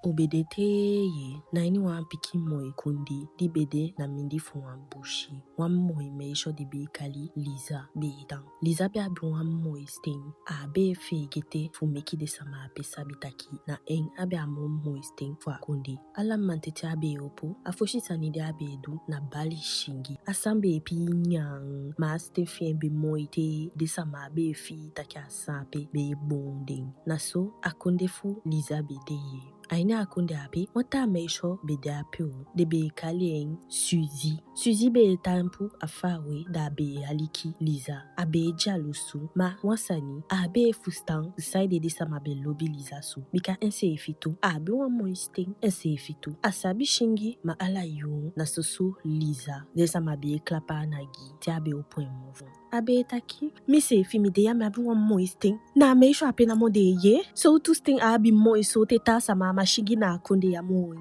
obedete ye na ini wan piki moi kundi di bede na mindi fu wan bushi. Wan moi meisho di be kali Liza be dan. Liza be abi wan moi sting a be fe gete fu meki de sama ape sabitaki na en abi amo moi sting fu akundi. Ala mantete abe opo afoshi sanide abe edu na bali shingi. Asambe epi nyang ma stefi be moi te de sama abe fi taki asampe be bonding. Na so akunde fu Liza be de ye. Aina akunde ape wata meisho be de ape o de be kali Suzy. Suzy be tampu afawe da be aliki Liza. Abe jalusu ma wansani abe fustan side de sama be lobby Liza su. Bika ense efito abe wan moisting ense efito. Asabi shingi ma ala yu na soso Liza. De sama be klapa nagi ti abe opoen movo. Abe taki mi se efi mi de ya me abe wan moisting na meisho ape na mo de ye. So tu sting abi moist so teta sama ma shingi na akunde ya mo.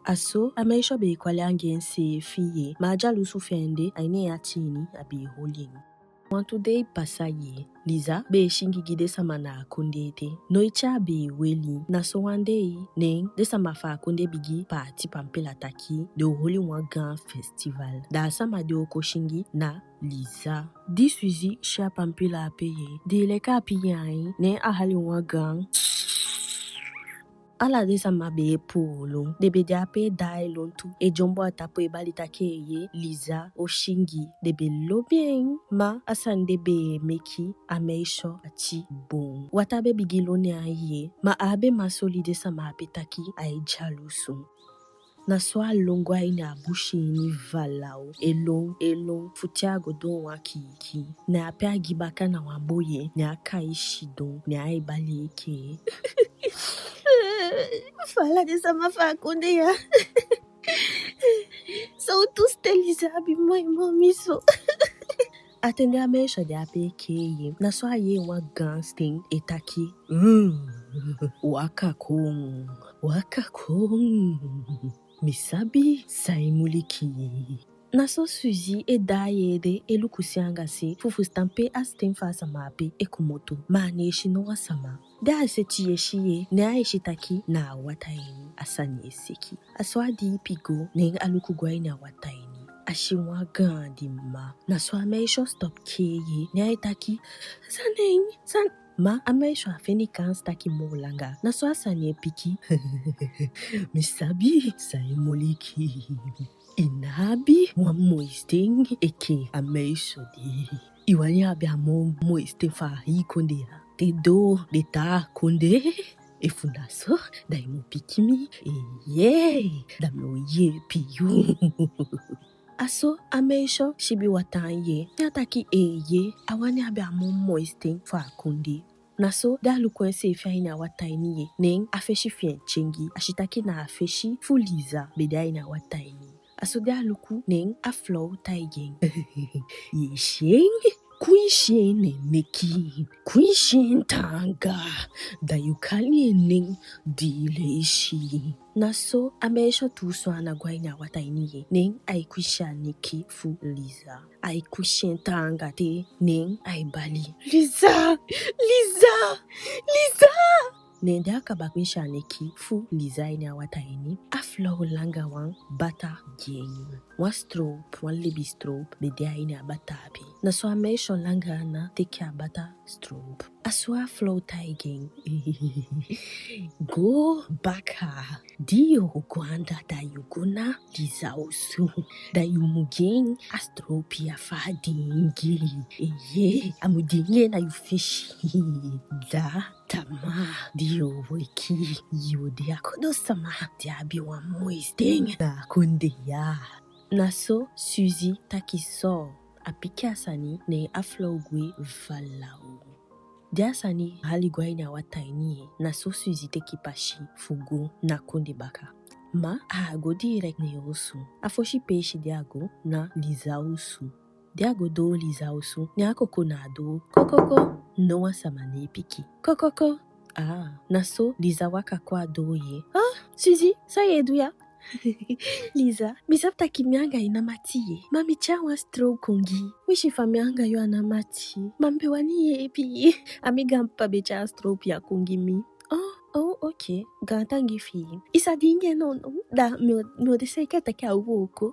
Aso ameisho be kwale angense fiye ma jalusu fende aine ya chini abe holing. Wantu dey pasaye Liza be shingi gide sama na akunde te. Noicha be weli na so one day neng de sama fa akunde bigi party pampela taki de holi wan grand festival. Da sama de oko shingi na Liza. Di Suzy sha pampela apeye. De leka apiye ayi ne ahali wan grand. Ala de sama be polo de be de ape dai lontu e jombo atapo e balita ke ye Liza o shingi de be lobien ma asan de be meki ameisho achi bon wata be bigilone aye ma abe masoli de sama ape taki ay jalusu. Na soa longwa ine abushi ni valao elong futiago don wakiki na ape agibaka na wamboye ni aka ishidon ni aibali eke. Fala de sama fa akunde ya. So tu steliza abi moi momiso. Atende ameisho de ape keye na soa ye wan gansting etaki. Wakakong misabi saimuliki. Na so Suzy e daye de elukusianga se fufu stampe astem fa sama ape ekumoto ma ne shino wasama. Da aseti yeshiye ne aishitaki na wataini asani eseki. Aswa di pigo ne alukugwa ina wataini. Ashiwa gandi ma. Na so ameisho stop keye ne aitaki san ma ameisho afeni kanstaki molanga. Na so asani epiki. Misabi saimuliki. Inabi wan moisting eke ameisho di. Iwani abi amo moisting fa hikonde ya. Te do de ta konde. Efunaso da imo pikimi. Da mo ye piyu. Aso ameisho shibi watanye. Nyataki ye awani abi amo moisting fa konde. Naso da lukwense ifya wataini ye neng afeshi fien chengi ashitaki na afeshi fu Liza beda ina wataini. Aso da luku neng aflow taigen. Yesheng kuishen neki kuishen tanga da yukali neng dileishi. Naso ameisho tuso anagwa ina wataini ye neng aikwisha neki fu Liza. Aikwishen tanga te neng aibali. Liza! Nende akabakwisha neki fu Liza ina wataini. Aflo langa wan bata gen. Wan strop, wan libi strop bedea ina bata api. Naso ameisho langa na teke a bata strop. Aswa flow taigen. Go baka. Dio gwanda da yuguna Liza osu. Da yumugen astropi afadingi. Amudinge na yufishi. Da tama dio wiki. Yode akodo sama. Diabi wan moisting. Da kunde ya. Naso Suzy takiso. Apike asani ne aflogwe valao. Dia asani haligwa ina wataini na so Suzy teki pashi fugo na konde baka. Ma ago direct ne osu. Afoshi peshi diago na Liza osu. Diago do Liza osu. Ni akoko na ado. Kokoko. No wasama ne piki. Kokoko. Naso Liza waka kwa do ye. Suzy, sa yedu ya. Liza, misafta kimianga ina mati ye. Mami chawa stroke kongi. Wishi famianga yo anamati. Mambe wani ye epi. Amiga mpabe cha stroke ya kongi mi. Oh, okay. Gantangi fi. Isa dinge no. Da mi de seka take awoko.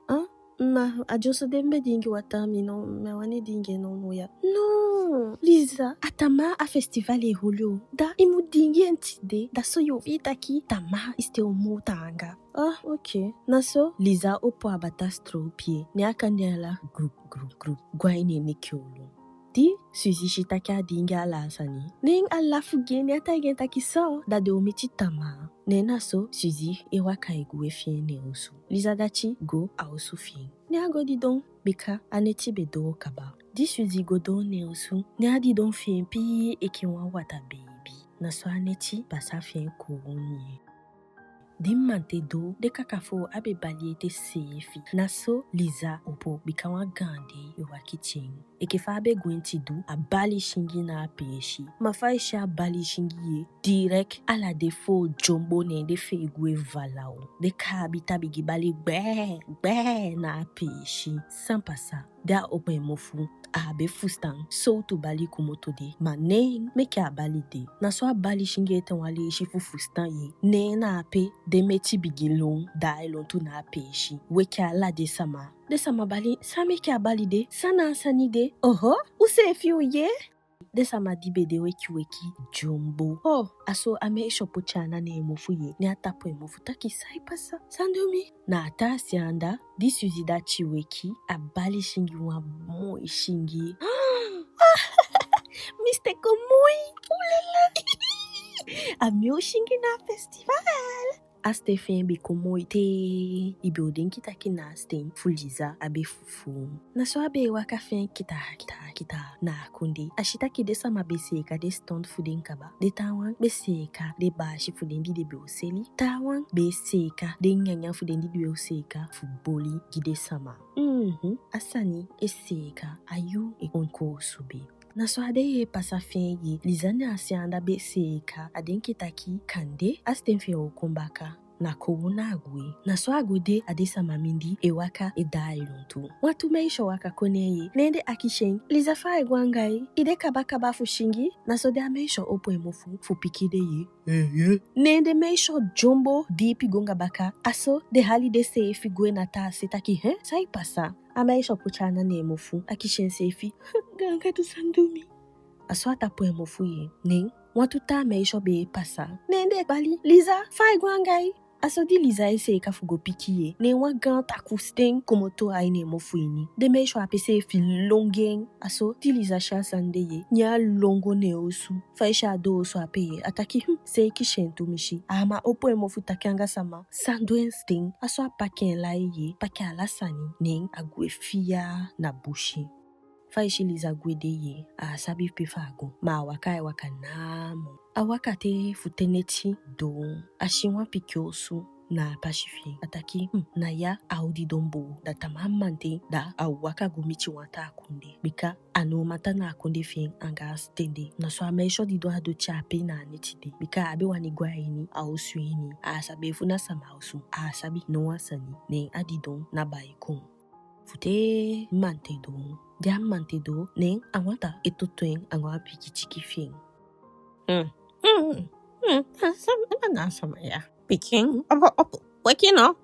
Ah? Ma ajoso dembe dingi watami no me wani dinge no ya. No, Lisa, atama a festival e hulio. Da imu dingi entide da so yo vitaki tama iste omu tanga. Ah, okay. Naso Lisa opo abata stropie. Ni akandela group. Gwaine mikyolo. Di Suzy shitaka dinga alasani. Ning alafuge ni atagen takiso da de omichi tama. Nena so Suzy ewa kaigwe fien ne osu. Lisa dachi go a osu fien. Ni agodi don bika aneti bedo kaba. Di Suzy go don ne osu. Ni adi don fien pi ekiwa wata baby. Naso aneti basa fien kounye. Dimante do de kakafo abe baliete sefi. Naso Lisa opo bikawa gande ewa kitchen. Ekefa abe gwenti du a bali shingi na peshi. Mafaisha bali shingi ye direct ala defo jombo ne de fe egwe valao. De ka abita bigi bali gbe na peshi. Sans pasa, da opo emofu. Abe fustan so to bali kumoto de ma ne meke abali de na so abali shinge eten wale ishi fu fustan ye ne na ape de meti bigilon da elon tu na ape ishi weke ala de sama bali sa meke abali de sana asani de oho use fiu ye de sama dibe de weki jumbo oh aso ame ishopo chana ne emofu ye ne atapo emofu taki sai pasa sandomi na ata sianda di Suzy dachi weki abali shingi wa mo ishingi Mr. Komoi ulala amio shingi na festival aste fembe komoi te ibe oden kitaki na stem fuliza abe fufu na so abe waka fen kita na kundi ashitaki de sama beseka de stand fuden kaba de tawan beseka de bashi fuden di de beoseli tawan beseka de nyanya fuden di de beoseka futboli gide sama asani eseka ayu e onko subi na so ade ye pasa fen ye lizane asianda beseka aden kitaki kande asten fen okumbaka na kowuna agwe na so agode adesa mamindi ewaka edailuntu watu meisho waka koneye nende akishen Lisa fa egwangai ide kabaka fushingi na so de ameisho opo emofu fupikide ye nende meisho jombo dipi gonga baka aso de hali de se figwe na ta setaki sai pasa ameisho puchana ne emofu akishen sefi ganga tu sandumi aso atapo emofu ye ning watu ta meisho be pasa nende bali Lisa fa egwangai aso di Lisa ese kafugo pikiye ne wagan takusten komoto aine mofuini de meisho apese fi longen aso di Lisa sha sandeye nya longo ne osu faisha do osu apeye ataki se kishentu mishi ama opo emofu takanga sama sandwen sting aso apaken la ye pake alasani ne agwe fia na bushi faishi Lisa gwede ye asabi pifago ma waka namo awaka te futeneti do ashinwa pikyosu na pashifi ataki na ya audi dombo da tamamante da awaka gumichi wata akunde bika ano mata na akunde fin anga stende na so ameisho di do ado chape na netide bika abe wani gwaini ausuini asabe funa sama ausu asabi no asani ne adidon na baikon fute mantedo dia mantedo ne awata etotwen angwa pikichiki fin sama ya pikin opo wakino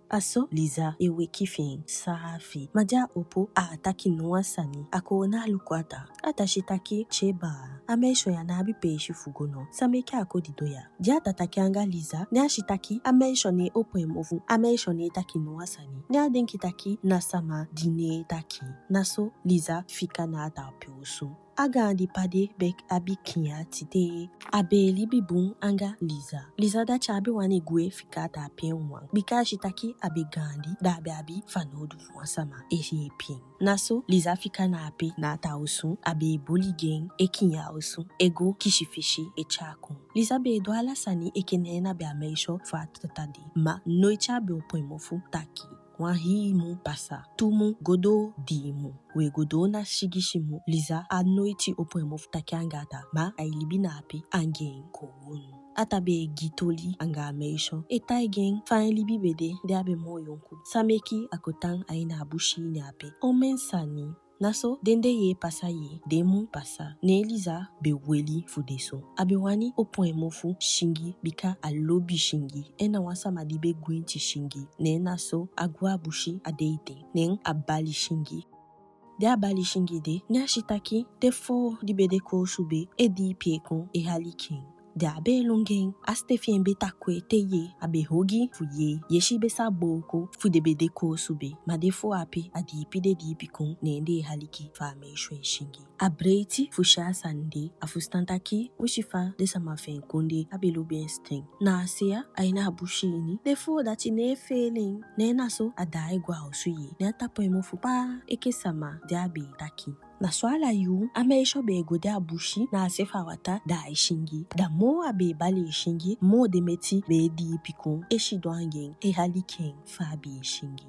aso Lisa eweki fin safi maja opo ataki noasani akona lukwata atashitaki cheba ameisho ya nabi peishi fugono sameke akodi doya dia tataki anga Lisa ne ashitaki ameisho ne opo emofu ameisho ne taki noasani ne adenkitaki nasama dine taki naso Lisa fika na atape osu aga andi pade bek abi kinya tite abe libibun anga Lisa da chabe wani gwe fika ta penwa bika shitaki abe gandi da abi fanodu wasama ehi pin naso Lisa fika na ape na ta osu abe boli gen ekinya osu ego kishifishi echakun Lisa be do alasani ekene na be ameisho fa tatade ma noicha be opoimofu taki wahimu pasa tumu godo dimu we godo na shigishimu Lisa anoiti opo emofu takiangata ma ailibi na ape angen kowunu atabe gitoli anga ameisho eta igen fan libi bede de abe mo yonku sameki akotan aina abushi ni ape omensani Naso dende ye pasa ye demu pasa ne Liza be weli fudeso abe wani opon mofu shingi bika alobi shingi ena wasa madibe gwinti shingi ne naso agwa bushi adeite ne abali shingi de abali shingi de ne ashitaki de fo di bede ko sube e di piekon e halikin de abe longen astefien beta kwe te ye abe hogi fu ye shi besa boko fu de bede ko sube ma de fo ape adi pide di pikon ne ende haliki fa me shwe shingi abreiti fu sha sande afustantaki wishifa de samafen konde abe lobien steng na asia aina abushini de fo dati ne feeling ne naso adai gwa osuye ne atapo emo fu pa eke sama de abe taki na swala yu ameisho be gode abushi na asefa wata da shingi da mo abe bali shingi mo de meti be di pikon eshi doangen e haliken fa bi shingi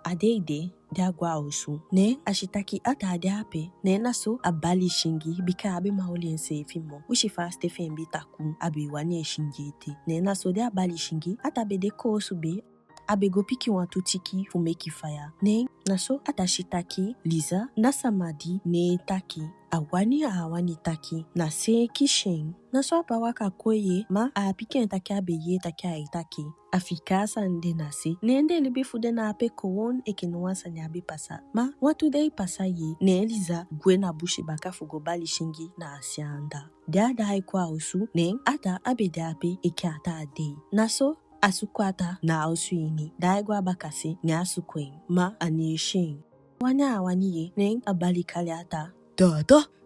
adeide de agwa osu ne ashitaki ata de ape ne naso abali shingi bika abe maolense fimo wishifa Stephen bitaku abe wani shingi ete ne naso de abali shingi ata be de ko osu be abe go piki wantu tiki fu meki fire ne naso atashitaki Liza na samadi ne taki awani taki na se kishen naso apawaka koye ma a piki taki abe ye taki a itaki afika sande nase nende libe fude na ape kowon ekenwansa ni abe pasa ma watu dei pasa ye ne Liza gwe na bushi baka fugo bali shingi na asianda dada kwa osu ne ata abe de ape eke ata ade naso asukwata na osuini daigwa bakasi ni asukwen ma anishin wani ye ne abali kali ata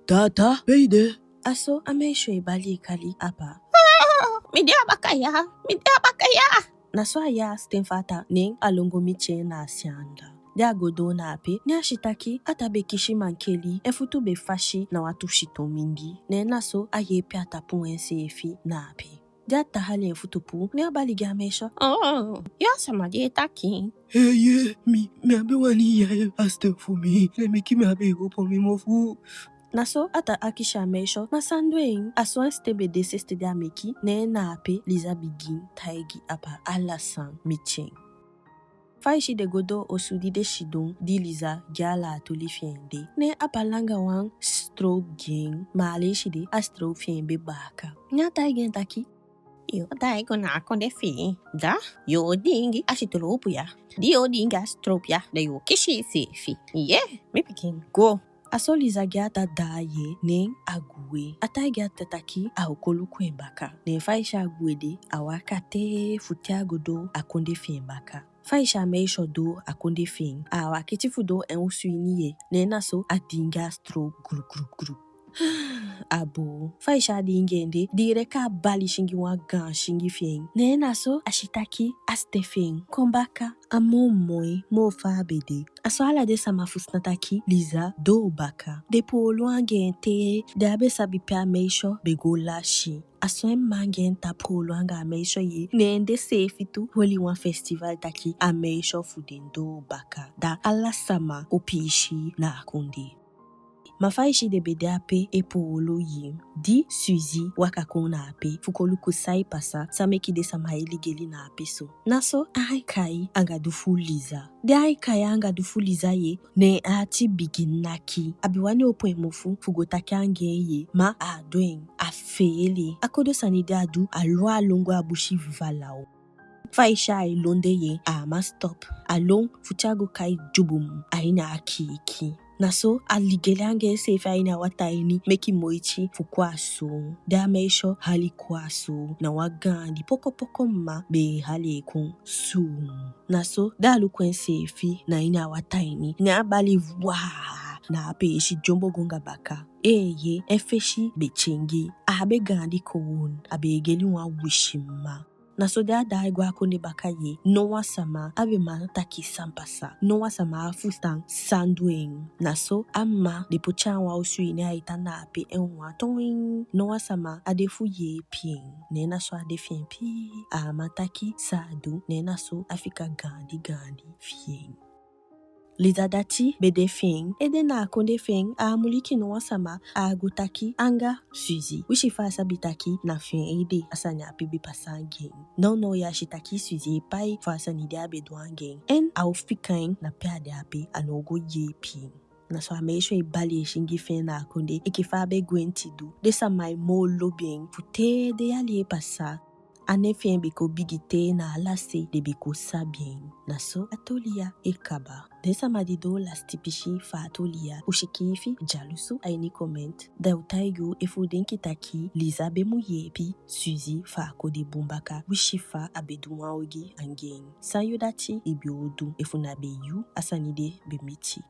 tata beide aso amesho ibali kali apa midia bakaya naso aya stenfata ne alongo miche na asianda de agodo na ape ne ashitaki atabe kishimankeli efutu be fashi na watu shitomindi ne naso aye pe atapu ense efi na ape Data hali futupu ne abali gamesha. Ya samadi taki. Hey, me abe wani ya aste for me. Let me keep me abe open me mofu. Naso ata akisha mesho na sandwing aswan stebe de seste de ameki ne na ape Liza begin taigi apa alasan michen. Faishi de godo osudi de shidon di Liza gyala atuli fiende. Ne apalanga wang strobe ging ma aleshi de astro fiende baka. Nyata igen taki. Yo daigo na konde fi. Da yo dingi ashitolopu ya. Di yo dingi astropia da yo kishi se fi. Yeah, me pikin go. Aso Liza gyata da ye ne agwe. Ata gyata taki a okolu kwembaka. Ne faisha agwe de awakate futi agodo akonde fiembaka. Faisha meisho do akonde fien. Awa kitifudo en usuini ye. Ne naso adinga stro gru. Abo faisha dingende direka bali shingi wagan shingi fien ne naso ashitaki astefien kombaka amomoi mo fa bede aso ala de sama fusnataki Liza do baka depo luangente de abe sabi pe ameisho begola shi aso mangen tapo luanga ameisho ye nende sefitu holi one festival taki ameisho fudendo baka da ala sama opishi na akundi Mafaishi de bede ape epo olo yi. Di Suzy wakakona ape. Fukolu kusai pasa sameki de samaili geli na ape so. Naso aikai anga dufu Liza. De aikai anga dufu Liza ye ne ati bigin naki. Abiwani opo emofu fugotaki ange ye ma adoen afeele. Akodo sanide adu alwa longo abushi vivalao. Faisha ilonde ye ama stop. Alon futiago kai jubum aina aki. Naso aligelange sefa ina wataini meki moichi fukwaso dameisho hali kwaso na wagandi poko ma be hali ekun su naso dalu kwensefi na ina wataini na bali na apeshi jombo gonga baka ye efeshi bechengi abe gandi kowon abe geli wa wishima Naso da igwa konde baka ye noa sama abe manataki sampasa noa sama afustan sandwing naso amma de pocha wa osu ine aita na ape enwa toing noa sama adefu ye pien ne naso adefien pi amataki sadu ne naso afika gandi fien Liza dati bede fien ede na akonde fien a muliki noa sama a gutaki anga Suzy wishifa asabitaki na fien ede asanya apibi pasangen no ya shitaki Suzy pai fa asani de abe doangen en au fikain na pe ade ape anogo ye pien Na so a make sure bali shingi fe na konde e ki fa be gwenti du. Desa mai mo lo bien pute de ali passa. Ane fien biko bigite na alase de biko sa bien. Na so atolia e kaba. Desa madido la stipishi fa atolia. Ushikifi jalusu aini comment. Da utaigu efu denki taki Liza be mu yepi Suzy fa kode bumbaka. Wishifa abeduwa ogi angeng. Sayodati ibi odu efu na be yu asanide be miti.